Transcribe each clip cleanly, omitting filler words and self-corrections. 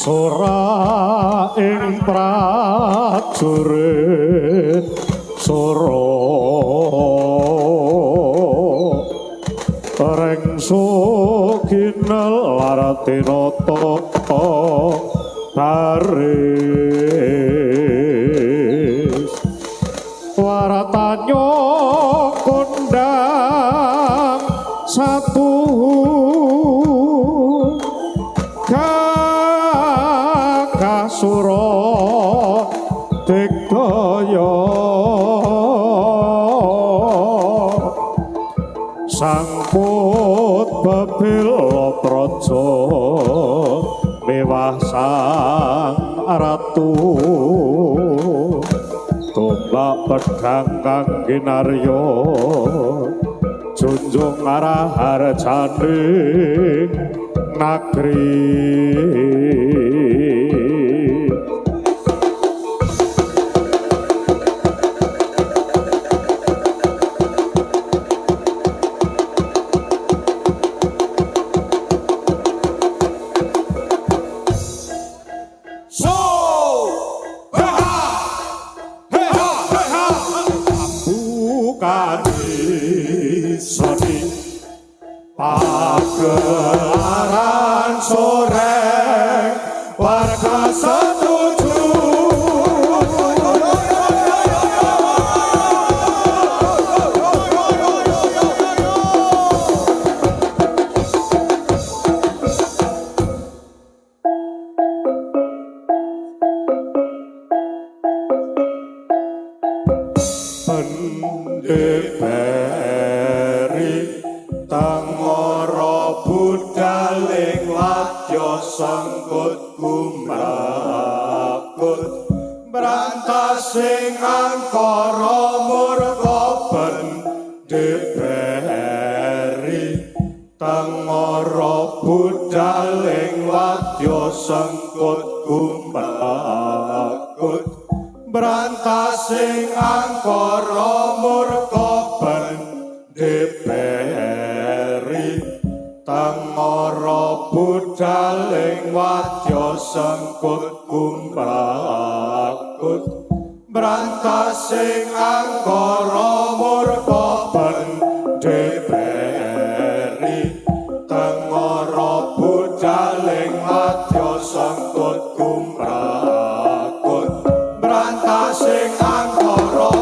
Sora ing prajurit sora rengso kinel laratinoto baris waratanyo kondang satu Suro Dikdaya Sangkut Babila Praja Mewah sang ratu Tombak pedang kang ginarya Junjung arah harjaning nagri pagelaran sore warga setuju pendeberi Tangara budaling wadya sangkut kumrakut brantasing angkara murka pendeberi Tangara budaling wadya sangkut kumrakut brantasing angkara murka pendeberi Tangara budaling wadya sangkut kumrakut brantasing angkara murka pendeberi Tangara budaling wadya sangkut kumrakut brantasing angkara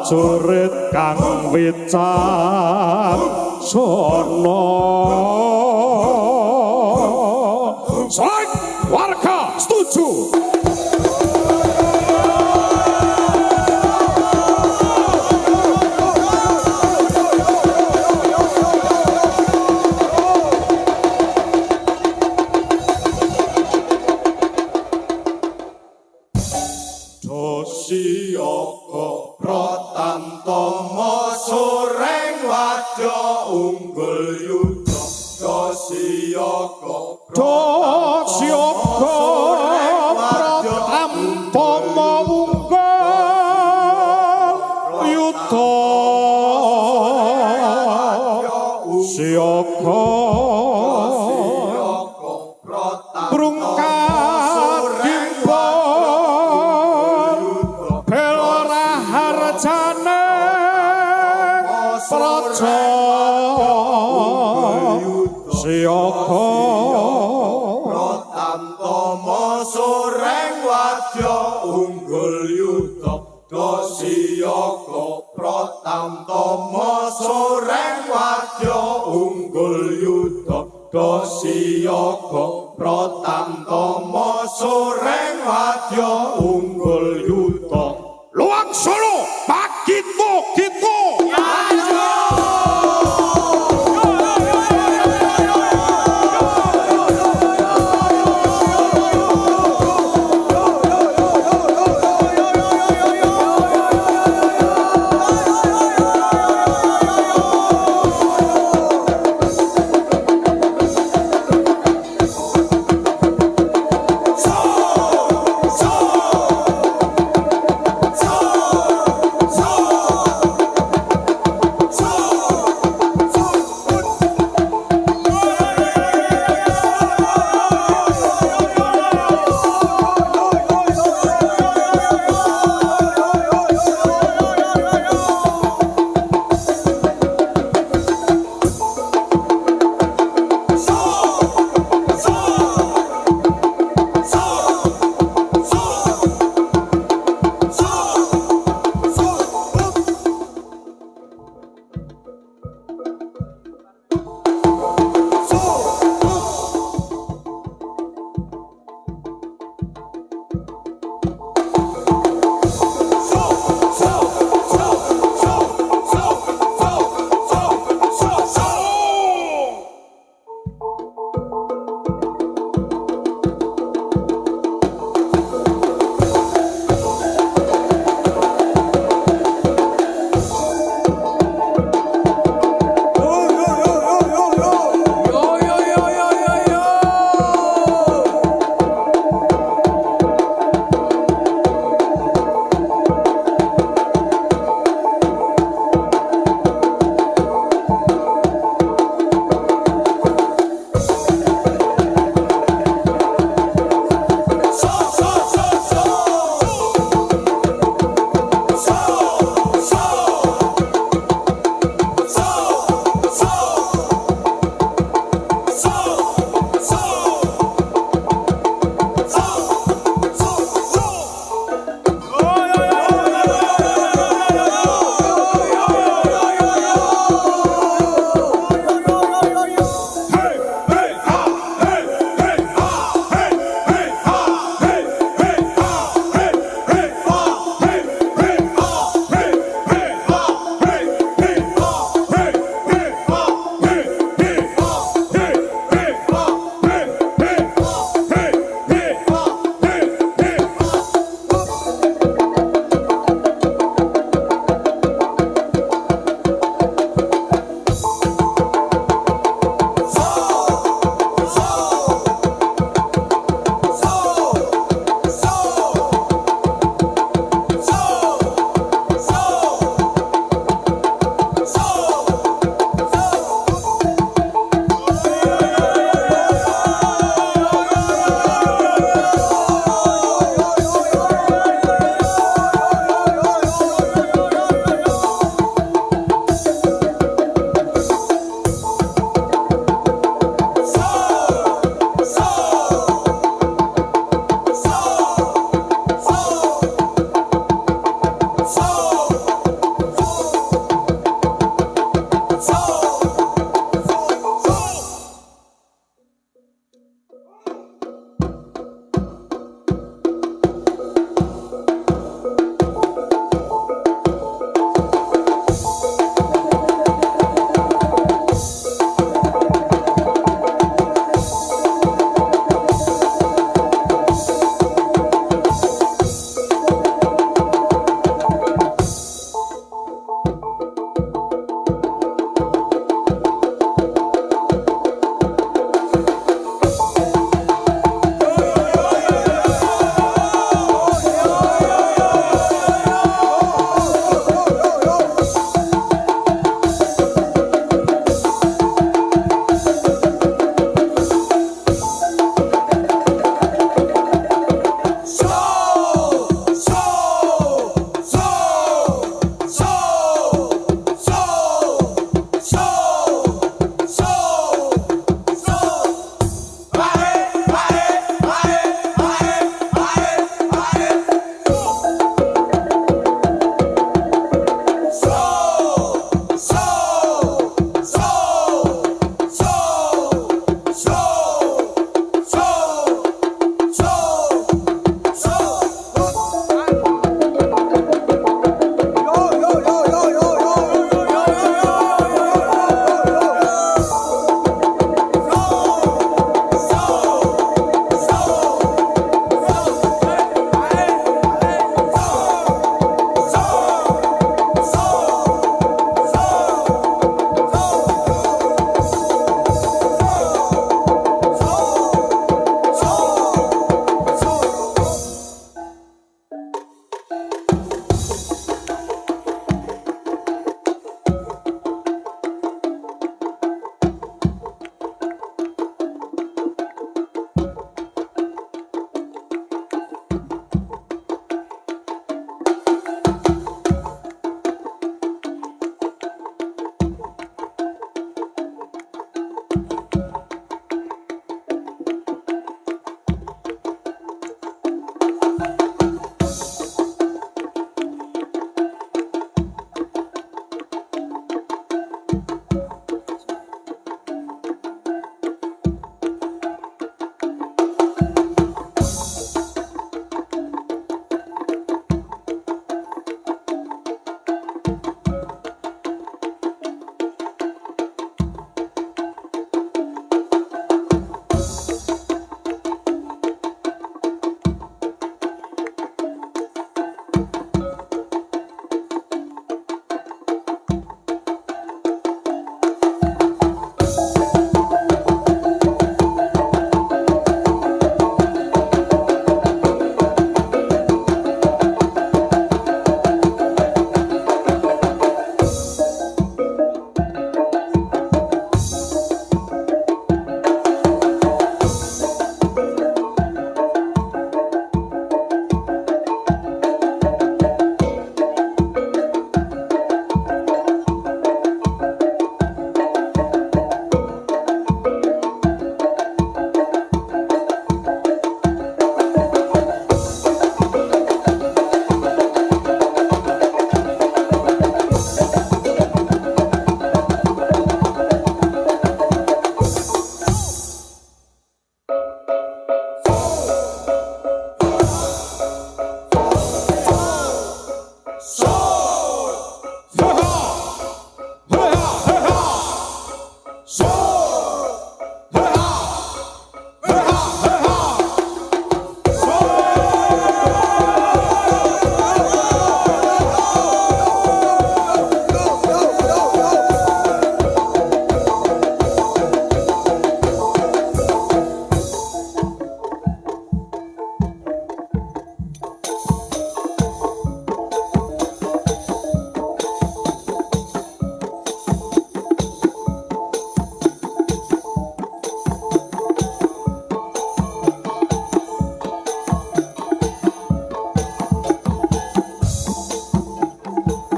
prajurit kang wicaksana Selain warga setuju Dosiyaka Pratantama Sureng Wadya Unggul Yuda Dosiyaka Pratantama Unggul Yuda Siyaka Siyaka Pratantama Sureng Wadya Unggul Yuda Dosiyaga Pratantama Sureng Wadya unggul yuda Dosiyaga Pratantama Sureng Wadya unggul yuda Luang Solo Pakito Kito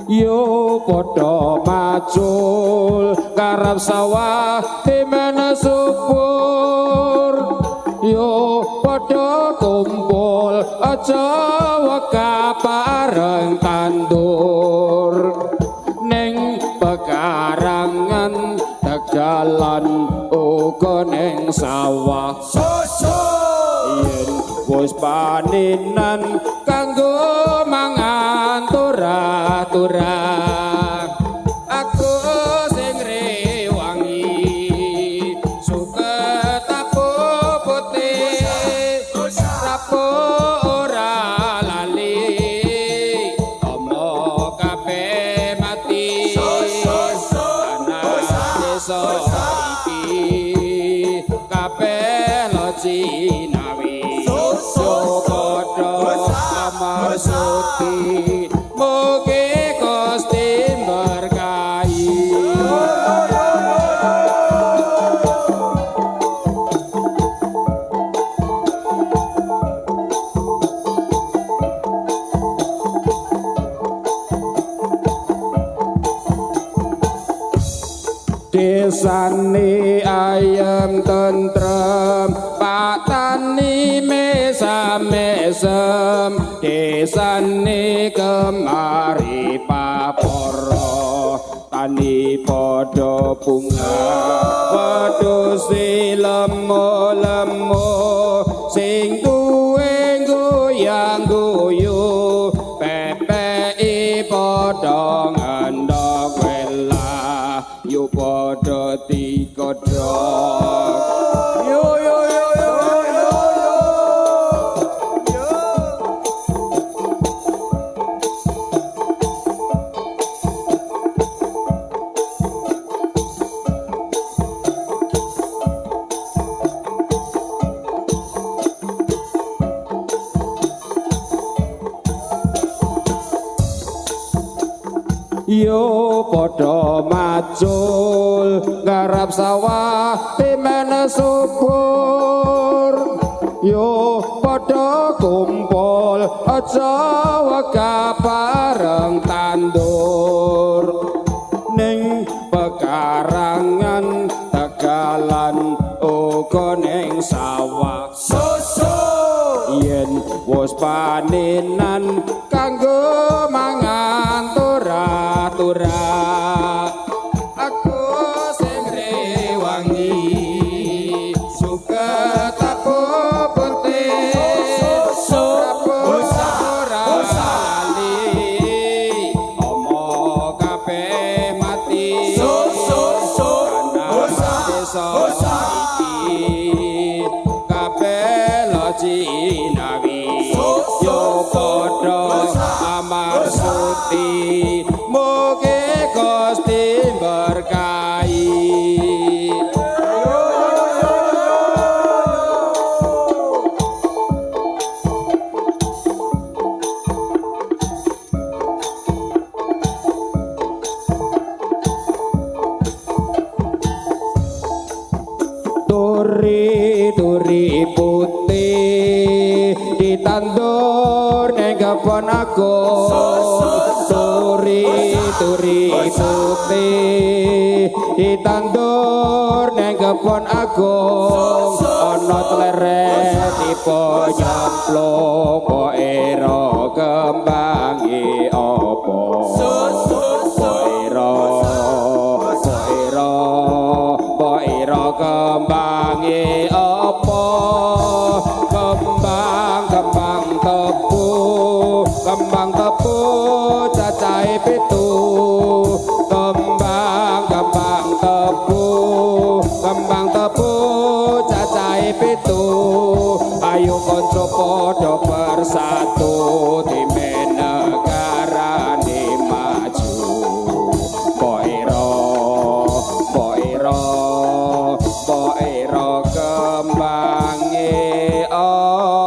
Yo padha macul karep sawah dimana subur yo padha kumpul aja weka bareng tandur ning pekarangan dalan uga ning sawah yen wis panenan kanggo mangan turah-turah aku sing rewangi suket aku putih rapo ora lali omo kabeh mati anak desa iki kabeh lo cinawi Suti mugi Gusti berkahi desane ayam tentrem pak tani mesam-mesem desane kemari paporo tani padha bunga wedhus lemu-lemu sing duwe goyang-guyu pepeki padha ngendhog welah yo padha digodhog yo yo padha macul garap sawah dimana subur yo padha kumpul aja weka bareng tandur ning pekarangan tegalan uga ning sawah yen wis panenan kanggo mangan turah-turah aku sing rewangi suket aku putih ora lali omo kabeh mati anak desa iki kabeh lo cinawi yo padha amar suti mugi Gusti berkahi turi putih ditandur ning kebon agung turi putih ditandur ning kebon agung ana tleret tipe nyemplung kok era kembangi apa kembangi apa kembang tebu cacahe 7 kembang tebu cacahe 7 ayo kanca padha bersatu timen negarane maju poiro kembange apa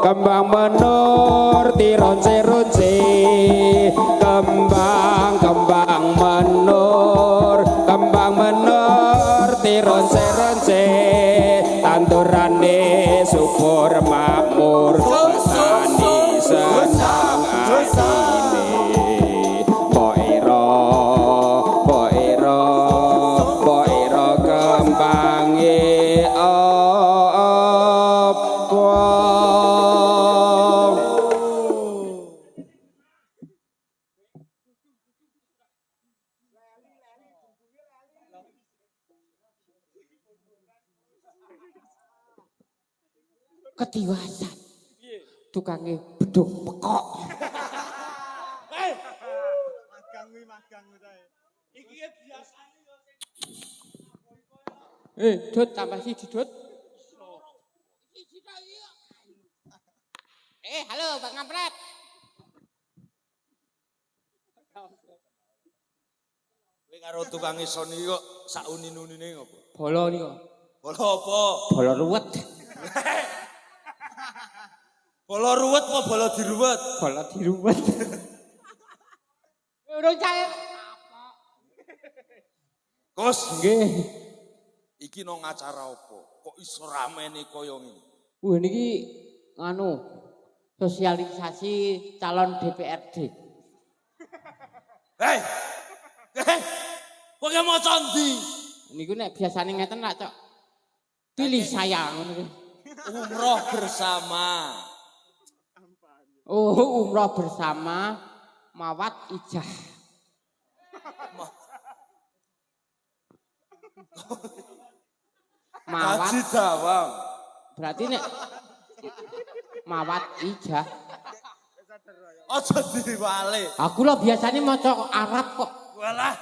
kembang menur tironce-ronce kembang menur tironce-ronce tandurane subur makmur tani senang atine poiro kembange apa ketiwasan tukange beduk pekok Dut tambah siji Dut. Halo Bang Kampret. Kowe karo tukang ison iki kok sak unin-unine ngopo? Bolo niku. Bola apa? Bolo ruwet. Bola ruwet apa bola diruwet? Bolo diruwet. Urung cair. Gus, Nggih. iki nang acara apa? Kok iso ramene kaya ngene? Wah niki nganu sosialisasi calon DPRD. Hei. Kok mau candi? Niku nek biasane ngeten lak Cok. Pilih saya ngono kuwi. Umroh bersama. Oh, umroh bersama mawat ijah. Mawat Haji Dawang. berarti nek mawat ijah. Aja diwale. Aku lho biasane maca Arab kok. Walah.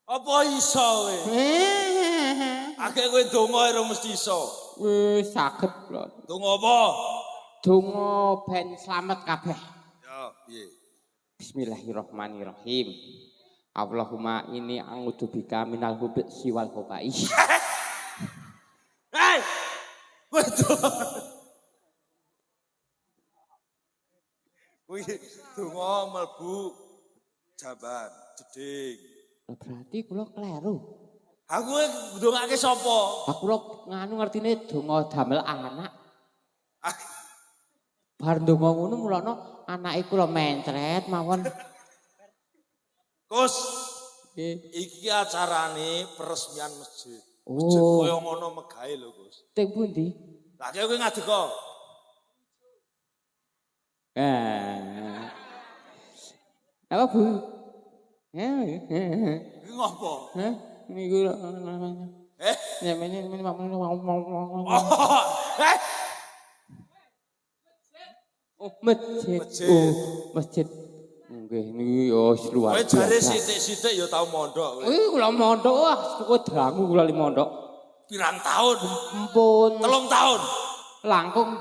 Apa iso kowe? Akeh kowe donga ora mesti iso. Wis saged lho. Donga apa? Donga ben slamet kabeh. Ya, piye? Bismillahirrahmanirrahim. Allahumma inni a'udzubika minal hubsi wal khaba'is. Hei! Betul. Kuwi donga mlebu jaban jeding. Lah berarti kula kleru. Aku ndongake sapa? Aku lho nganu ngertine donga damel anak. Bar ndonga ngono mulane anake kula mencret mawon. Gus, Nggih. iki acarane peresmian masjid. Oh. Masjid koyo ngono megahe lho, Gus. Teng pundi? Lah kowe ngadeka. Apa Bu? Iki ngopo? Hah? Niku namanya. Namanya Eh, Oh, masjid. Masjid. Oh, masjid. Nggih, niki yo luar kowe jare biasa. sithik-sithik ya tau mondok kowe. Kula mondok wah, kok dangu kula li mondok. Pirang tahun? Ampun, 3 tahun. langkung.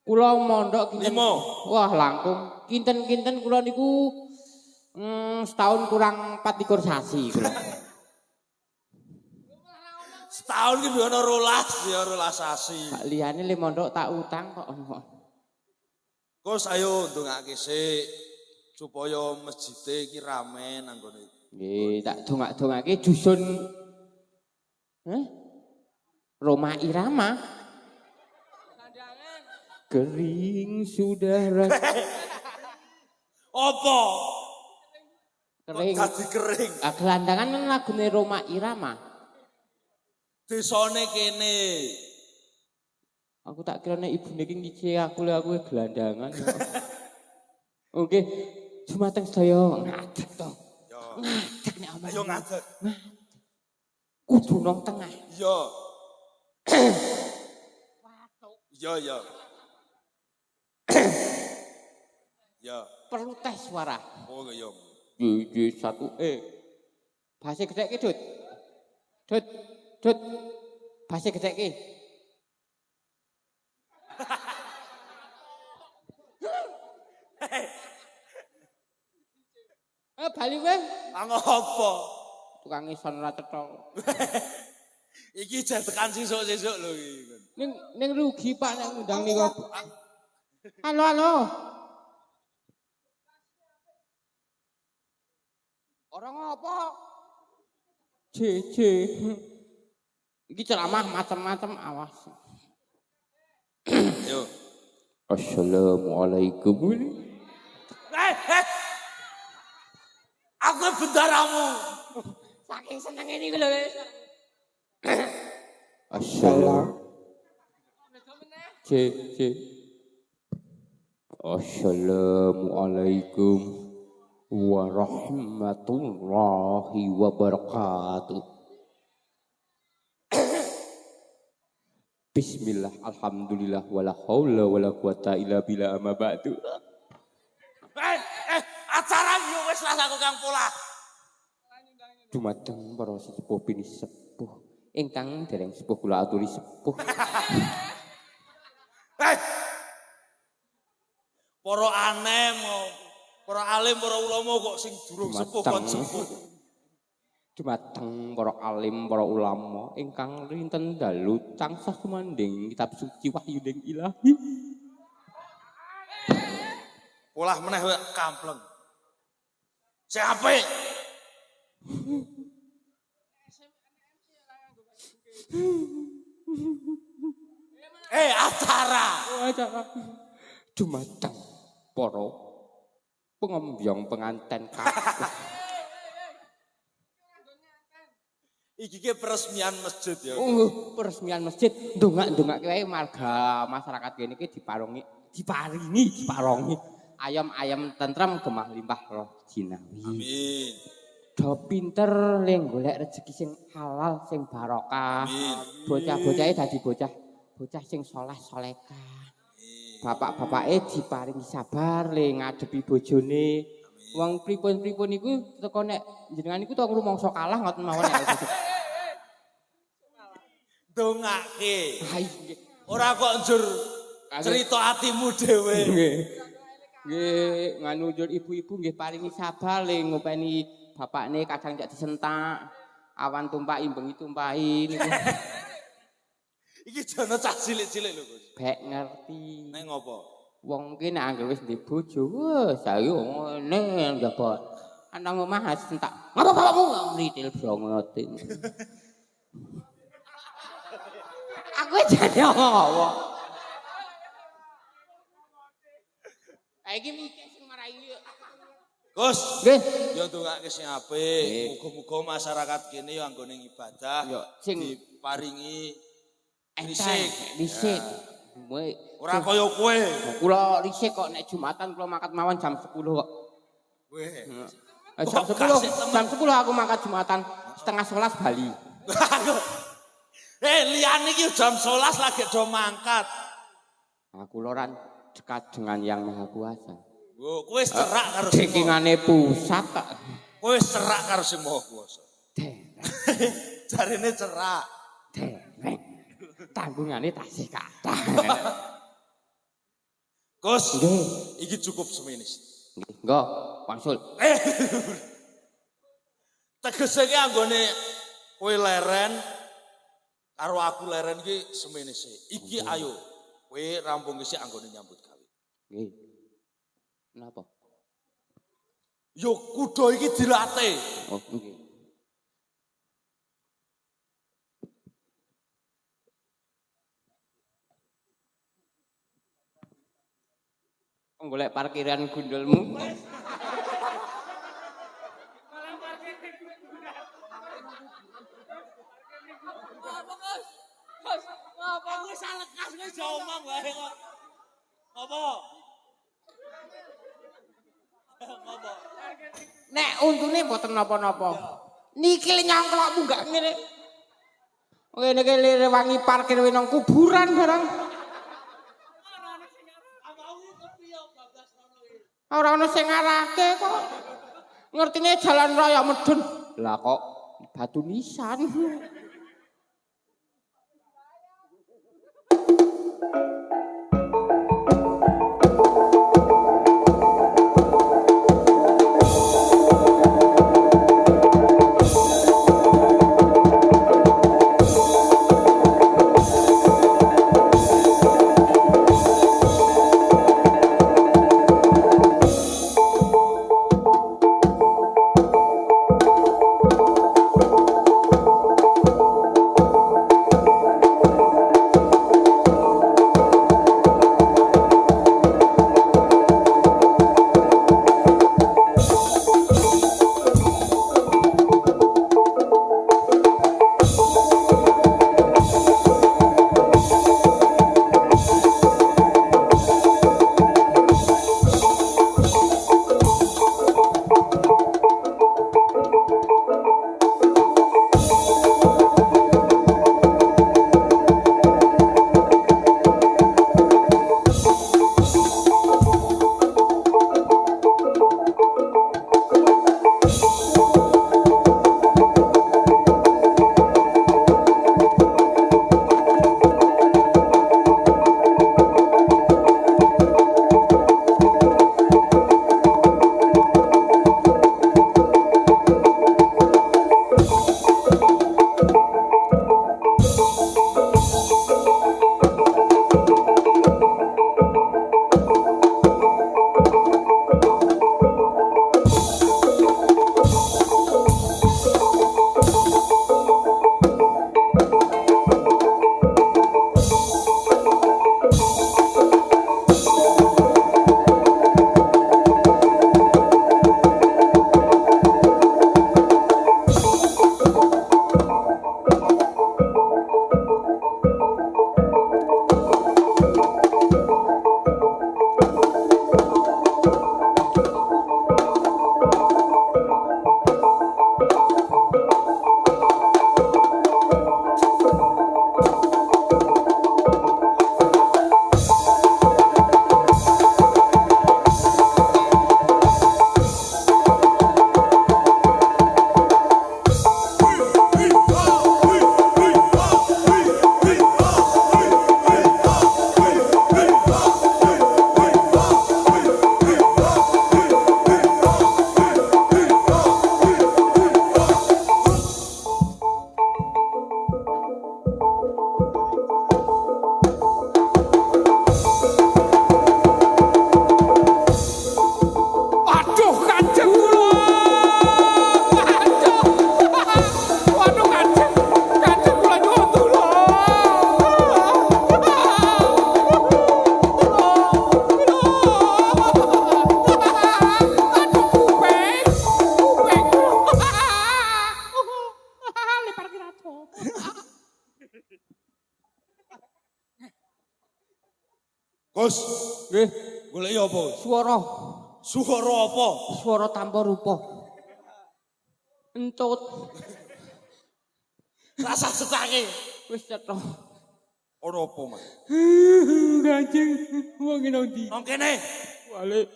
Kula mondok kinten. 5. Wah, langkung. Kinten-kinten kula niku setahun kurang 24 sasi kula. Setahun ki ono 12 ya 12 sasi. Pak liyane li mondok tak utang kok. Gus ayo ndongake sik. supaya masjid iki rame nang gone. Nggih, tak dongak-dongake dusun Roma Irama. Kering sudah Apa? kering. Dadi kering. Gelandangan kan lagune Roma Irama. Desane kene. Aku tak kira nek ibune iki ngici aku gelandangan. Oke, Jumateng sedaya ngadeg to. Yo. Ngadeg nek omong. Ayo ngadeg. Kudu nang tengah. Yo. Yo yo. Ya. Perlu tes suara. Oh yo. Di satu Bahasa gedeke, Dut. Dut. Bahasa gedeke. Bali kowe. Kang apa? Tukang ison ora cetha. Iki jan tekan sesuk-sesuk lho iki. Ning rugi Pak nek ngundang niku. Halo. Orang apa? JJ. Iki ceramah macam-macam awas. Yo. Assalamualaikum. Aku bendaramu. Saking senenge niku lho. Assalamualaikum. JJ. Assalamualaikum warahmatullahi wabarakatuh. Bismillah, alhamdulillah, wala haula wala quwata illa billah amma ba'du. Acara yo wis lah aku Kang Pola. Dumateng para sepuh bini sepuh ingkang dereng sepuh kula aturi sepuh. Para anem, para alim, para ulama kok sing durung sepuh kok sepuh. Dumateng para alim, para ulama ingkang rinten dalu tansah sumanding kitab suci wahyuning ilahi. Polah meneh wae kampleng. Sing apik. Acara. Acara. Dumateng para pengembyong penganten kabeh. Iki ki peresmian masjid ya. Peresmian masjid ndongak-ndongake wae marga masyarakat kene iki diparingi ayam-ayam tentrem gemah limpah roh jinawi. Amin. Do pinter le golek rezeki sing halal sing barokah. Bocah-bocahe dadi bocah sing saleh salehah. Bapak-bapake diparingi sabar le ngadepi bojone. Wong pripun-pripun iku teko nek jenengan iku tok rumangsa kalah ngoten mawon nek. Dongake. Ha iya. Ora kok njur cerita atimu dhewe. Nggih, nganu njur ibu-ibu nggih paringi sabar le ngopeni bapakne kadang jak disentak. Awan tumpaki bengi tumpaki niku. Iki jono cah cilik-cilik lho, Gus. Bek ngerti. Nek ngopo? Wong ki nek anggere wis ndek bojo, wes saiki ngene njaba. Ana omah sentak. Ngapa bapakmu mritil brongote. Aku jane apa? Iki mikir sing marai. Gus, Nggih. yo ndongake sing apik. Muga-muga masyarakat kene yo anggone ibadah Yo sing diparingi risik. Risik. Ora kaya kowe. Kula risik kok nek Jumatan kula makat mawon jam 10 kok. Weh. Jam 10 aku makat Jumatan, setengah 11 Bali. Liyane iki jam 11 lagi do mangkat. Aku loran dekat dengan Yang Maha Kuasa. Oh, kowe wis cerak karo sing Dekingane pusat kok. Kowe wis cerak karo sing Maha Kuasa. Dereng. Jarine cerak. Dereng. Tanggungane tasih kathah. Gus, Nggih. iki cukup semenis. Nggih, nggo, wangsul. Tegese ki anggone kowe leren karo aku leren iki semenis. Iki ayo kowe rampung sik anggone nyambut gawe. Nggih. Napa? Yo kuda iki dilatih. Oh, nggih. Golek parkiran gundulmu. Aku salah lekas wis omong wae kok. Apa? Apa? Nek untune mboten napa-napa. Niki nyongklokmu gak ngene. Ngene iki rewangi parkir nang kuburan barang. Ora ono sing ngarahke kok. Ngertine jalan raya medun. Lah kok batu nisan. Gus, Nggih, golek apa? Gus? swara. Suara apa? Swara tanpa rupa. Entut. Rasa setake. Wis cetha. Ora apa, Mas? Kanjeng, wong ndi? Nang kene. Wale.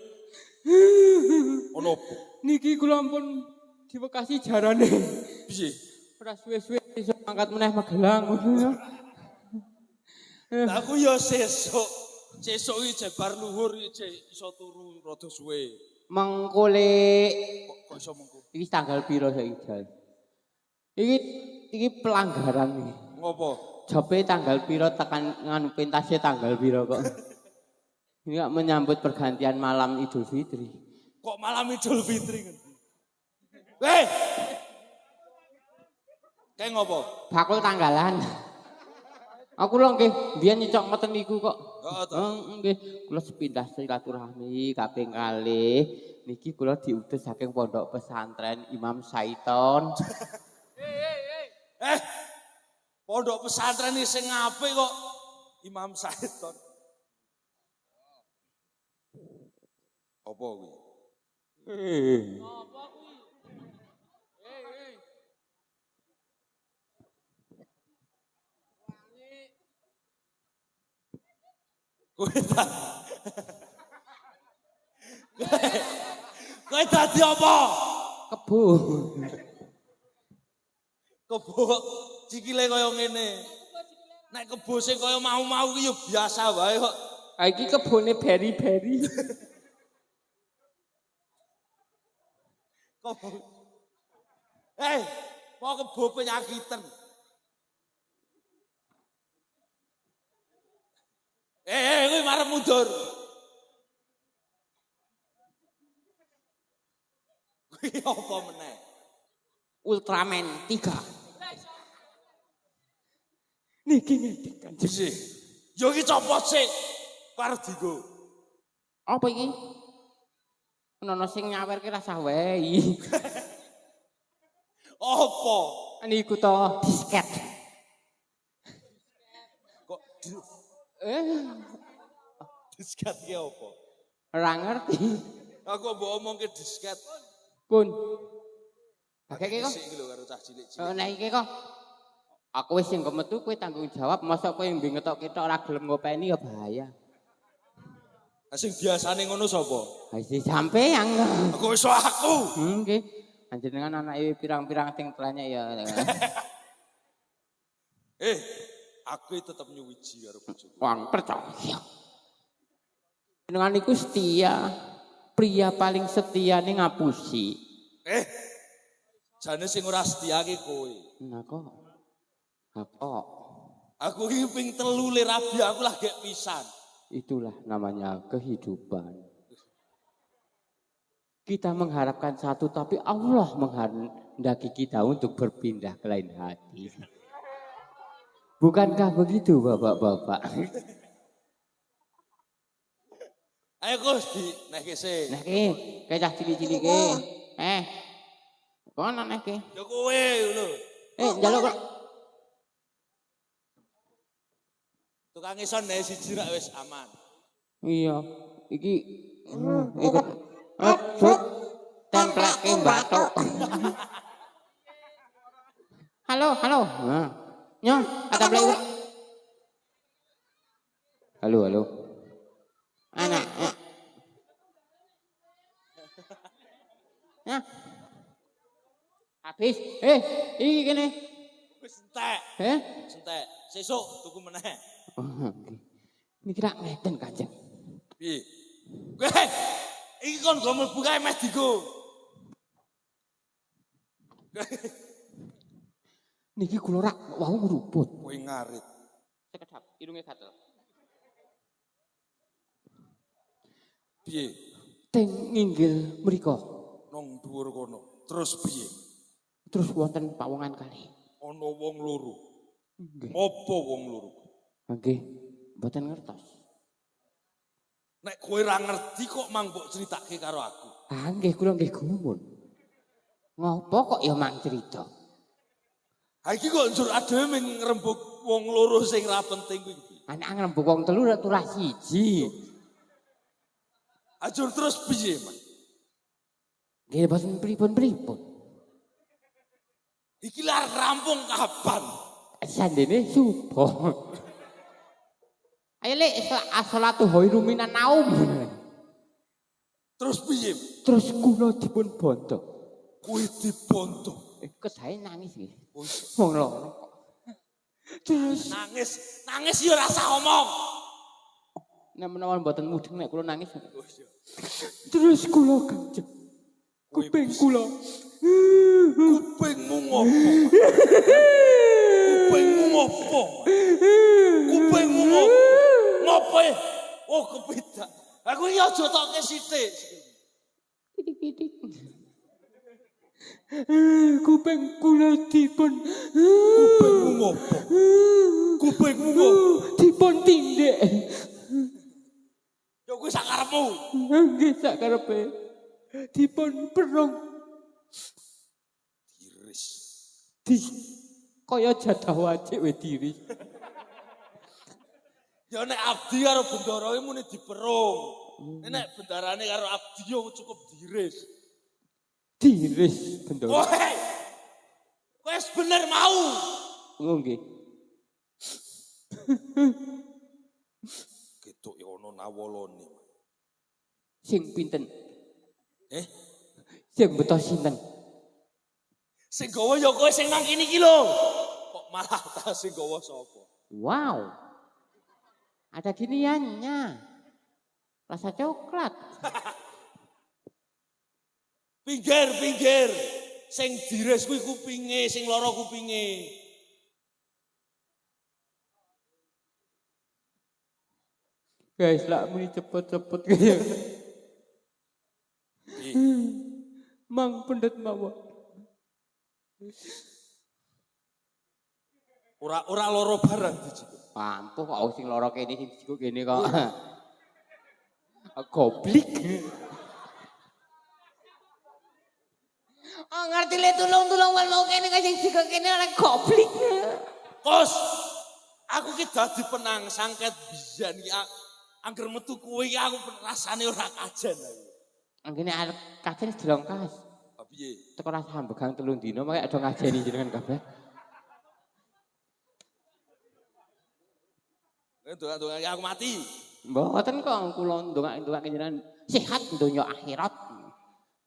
Ono apa? Niki kula ampun diwekasi jarane. Piye? Ora suwe-suwe iso angkat meneh Magelang. Lah aku ya sesuk. Sesuk iki jebar luhur iki iso turu rada suwe. Mengkule Kok iso mengko? iki tanggal piro saiki, Jal? Iki pelanggaran iki. Ngopo? Jobe tanggal piro tekan nganu pentasnya tanggal piro kok. Ini gak menyambut pergantian malam Idul Fitri. Kok malam Idul Fitri ngendi? Weh. Kayak ngopo? Bakul tanggalan. Aku lho nggih biyen nyecok ngoten niku kok. Heeh to. Nggih, kula sepindah silaturahmi kaping kalih. Niki kula diutus saking pondok pesantren Imam Saiton. Pondok pesantren iki sing apik kok Imam Saiton. Apa kuwi? Kowe dadi apa? Kebo. Kebo cikile kaya ngene. Nek kebo sing kaya mau-mau ki ya biasa wae kok. Ha iki kebone beri-beri. Kebo. Mau kebo penyakitan. Kowe marep mundur. Kuwi apa meneh? Ultraman 3. Niki ngedek Kanjeng. Sih. Yo iki copot sik. Parep dienggo. Apa iki? Nono sing nyawerke rasah wae. Apa? Niku to disket. Kok disket ki apa? Ora ngerti. Aku mbok omongke disket. Pun. Pakeke kok. Sik iki lho karo cah cilik-cilik. Nek iki kok aku wis sing metu kowe tanggung jawab, mosok kowe mbing ngetok-ketok ora gelem ngopeni ya bahaya. Lah sing biasane ngono sapa? Ha iki sampean. Aku wis aku. Nggih. Panjenengan anake pirang-pirang sing telanya ya. Aku tetep nyuwiji karo bojoku. Wong percaya. Jenengan iku setia. Pria paling setia ning ngapusi. Jane sing ora setia ki kowe. Nah kok. Kok. Aku iki ping 3 le rabi aku lah gek pisan. Itulah namanya kehidupan. Kita mengharapkan satu tapi Allah menghendaki kita untuk berpindah ke lain hati. Bukankah begitu Bapak-bapak? Ayo Gus di nek kese. Nah ki, kayak cah cilik-cilik ki. Kono nek ki. Ya kowe lho. Njaluk kok. Tukang ison nek siji rak wis aman. Iya, iki ikut template batuk. Halo. Nah. Nyo, ada plek. Halo. Anak. Ya. Habis. Iki kene. Wis entek. Entek. Sesuk tuku meneh. Ini kira ngeten Kanjeng. Piye? Iki kon go mlebu kae meh digo. Niki kula rak wau ngruput. Kowe ngarit. Sekedap irunge gatel. Piye? Teng nginggil mriku. Nang dhuwur kono. Terus piye? Terus wonten pawongan kali. Ana wong loro. Nggih. Apa wong loro? Nggih, mboten ngertos. Nek kowe ora ngerti kok mang mbok critake karo aku. Nggih kula nggih gumun. Ngopo kok ya mang cerita? Ha iki kok njur adewe ming ngrembug wong loro sing ra penting kuwi. Anak ngrembug wong telu rek turah siji. Ajur terus piye, Mas? Nggih boten pripun-pripun. Iki lah rampung kapan? Sandene subuh. Ayo lek as-salatu khairum minan naum. Terus piye? Terus kula dipun bondo. Kuwi dibondo. Kesae nangis nggih. Wong loro kok. Terus Nangis ya ora usah omong. nek menawa mboten mudeng nek kula nangis. Terus kula Kanjeng. Kuping kula. Kupingmu ngopo? Kupingmu ngopo? Kupingmu ngopo? Ngopo? Oh kepidak. Aku iki aja tokke sithik. Kuping kula dipun Kupingmu ngopo? Kupingmu ngopo? dipun tindek. Ya kuwi sakarepmu. Nggih sakarepe. Dipun perong Tiris. di kaya jadah wajik we diri. Ya nek abdi karo bendara muni diperung. Nek bendarane karo abdi yo cukup diris. Diris bendoro. Kowe. Kowe wis bener mau. Oh nggih. Ketok ya ono nawolone. Sing pinten? Eh? Sing beto sinten? Sing gawa ya kowe sing nang kene iki lho. Kok malah ta sing gawa sapa? Wow. Ada giniannya. Rasa coklat. Pinggir. Sing diris kuwi kupinge, sing lara kupinge. Guys, lah muni cepet-cepet kaya. Mang pendet mawon. Ora lara barang dijikuk. Ampuh kok sing lara kene sing dijikuk kene kok. Goblik. Oh ngerti le tulung-tulung wal mau kene sing dijikuk kene ora goblik. Kos, aku ki dadi penang sangket biyen iki angger metu kowe iki aku rasane ora kajen aku. Anggene arep kajen delong kas. Ah piye? Teko rasa ambegang 3 dina makanya ada ngajeni jenengan kabeh. Ndongak aku mati. Mboten kok kula ndongak jenengan sehat donya akhirat.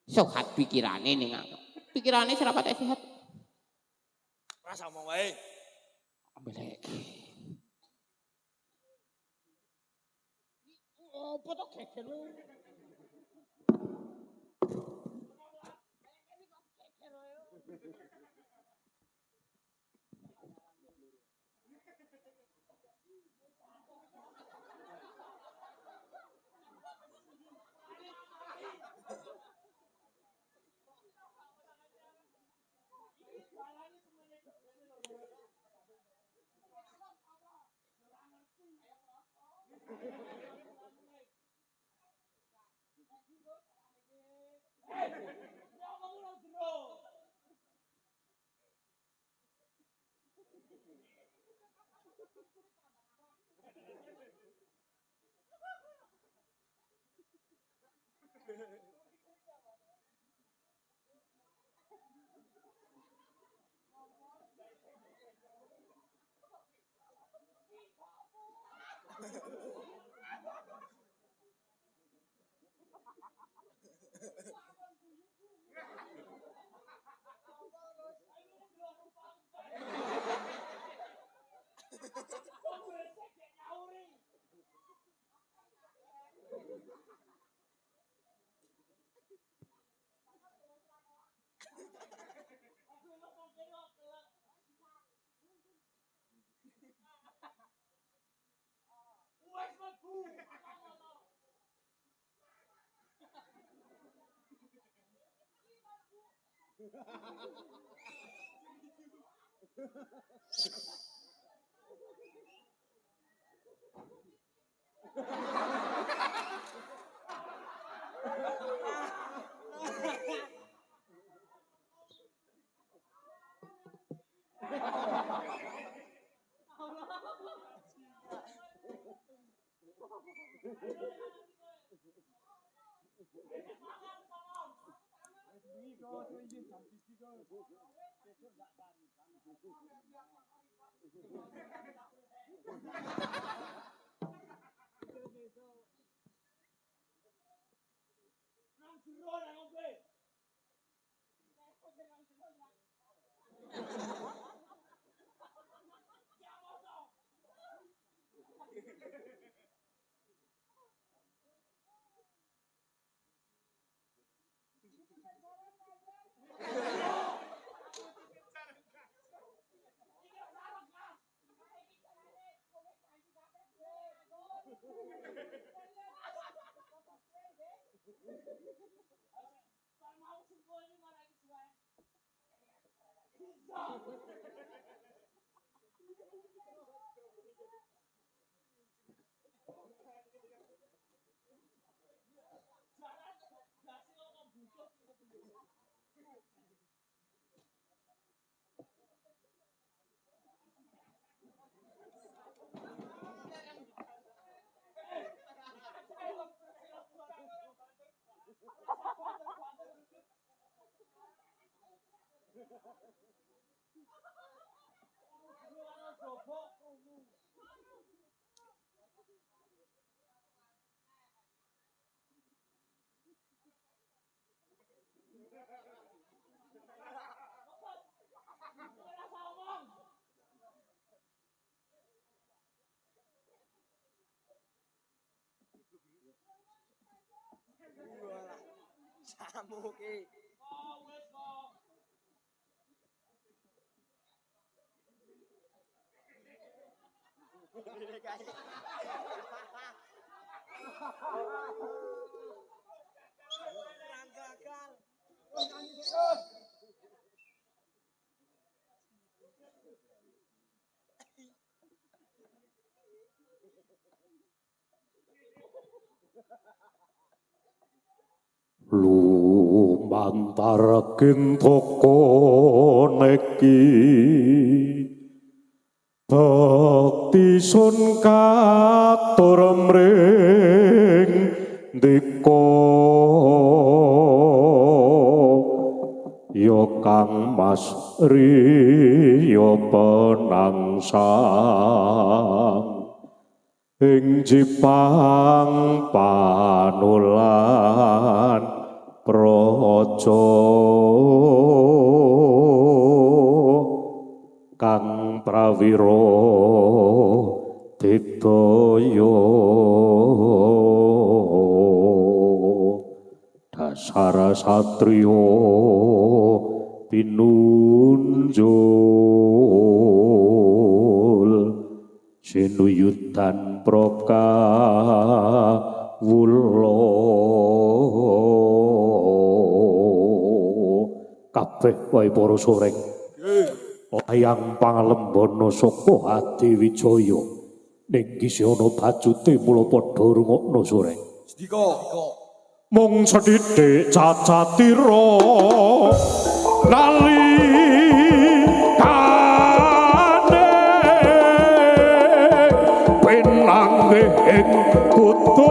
Sehat pikirane ning pikirane serapate sehat. Rasa mau wae. Ambelek. Opo to geger lu? Samu ki. lumantar gentoko neki bakti sun katur mring dika ya kang mas riya penangsang ing jipang panulan praja kang prawira ditaya dasar satriya pinunjul sinuyudan prakawula kabeh wae para soreng layang pangalembana saka Adiwijaya ning kisi ana bajute mula padha rungokno soreng Sedika. mung sethithik cacatira lali ing kutus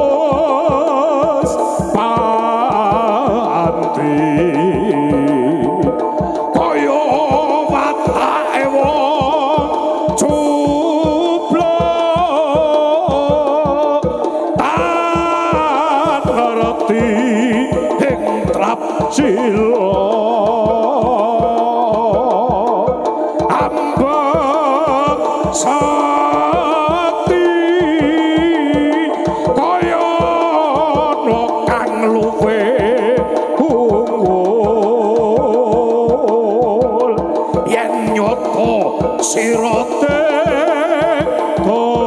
panti kaya watake wong cublok tan ngerti ing trap cila ambek sirote toyo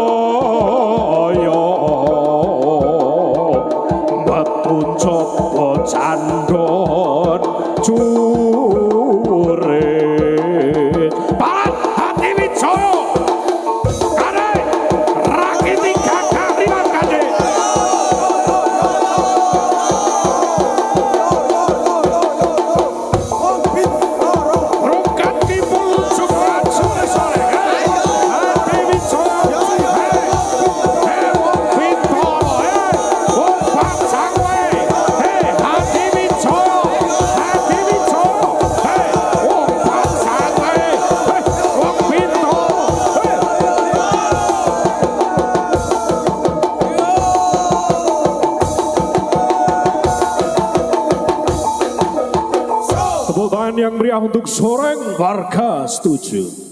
batun copo candon curit palat Adiwijaya kare rakiti gagah riman kade yang meriah untuk Soreng Warga Setuju.